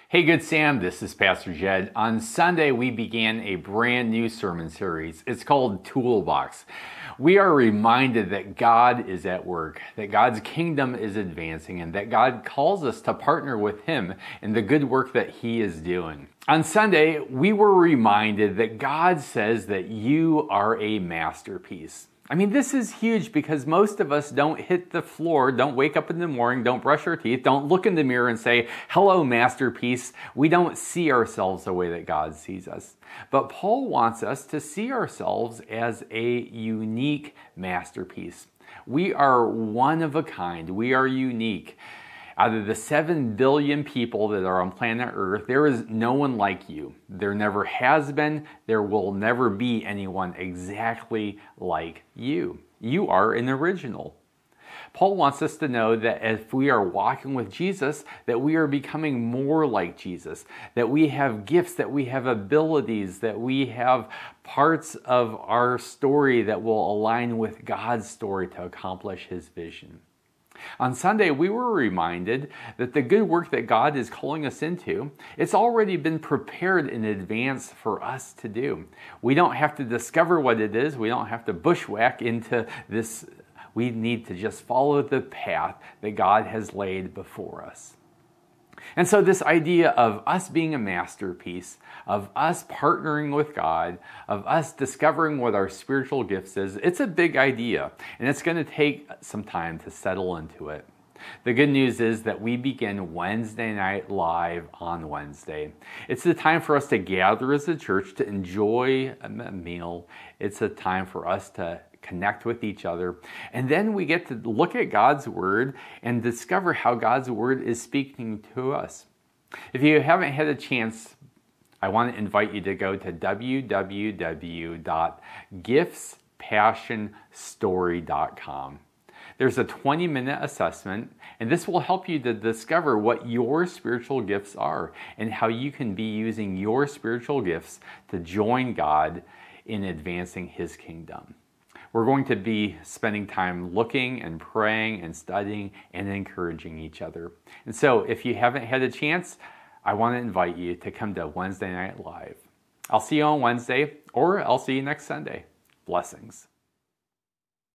Hey, good Sam, this is Pastor Jed. On Sunday, we began a brand new sermon series. It's called Toolbox. We are reminded that God is at work, that God's kingdom is advancing, and that God calls us to partner with Him in the good work that He is doing. On Sunday, we were reminded that God says that you are a masterpiece. I mean, this is huge because most of us don't hit the floor, don't wake up in the morning, don't brush our teeth, don't look in the mirror and say, hello, masterpiece. We don't see ourselves the way that God sees us. But Paul wants us to see ourselves as a unique masterpiece. We are one of a kind. We are unique. Out of the 7 billion people that are on planet Earth, there is no one like you. There never has been, there will never be anyone exactly like you. You are an original. Paul wants us to know that if we are walking with Jesus, that we are becoming more like Jesus, that we have gifts, that we have abilities, that we have parts of our story that will align with God's story to accomplish His vision. On Sunday, we were reminded that the good work that God is calling us into, it's already been prepared in advance for us to do. We don't have to discover what it is. We don't have to bushwhack into this. We need to just follow the path that God has laid before us. And so this idea of us being a masterpiece, of us partnering with God, of us discovering what our spiritual gifts is, it's a big idea, and it's going to take some time to settle into it. The good news is that we begin Wednesday night live on Wednesday. It's the time for us to gather as a church to enjoy a meal. It's a time for us to connect with each other. And then we get to look at God's Word and discover how God's Word is speaking to us. If you haven't had a chance, I want to invite you to go to www.giftspassionstory.com. There's a 20-minute assessment, and this will help you to discover what your spiritual gifts are and how you can be using your spiritual gifts to join God in advancing His kingdom. We're going to be spending time looking and praying and studying and encouraging each other. And so if you haven't had a chance, I want to invite you to come to Wednesday Night Live. I'll see you on Wednesday, or I'll see you next Sunday. Blessings.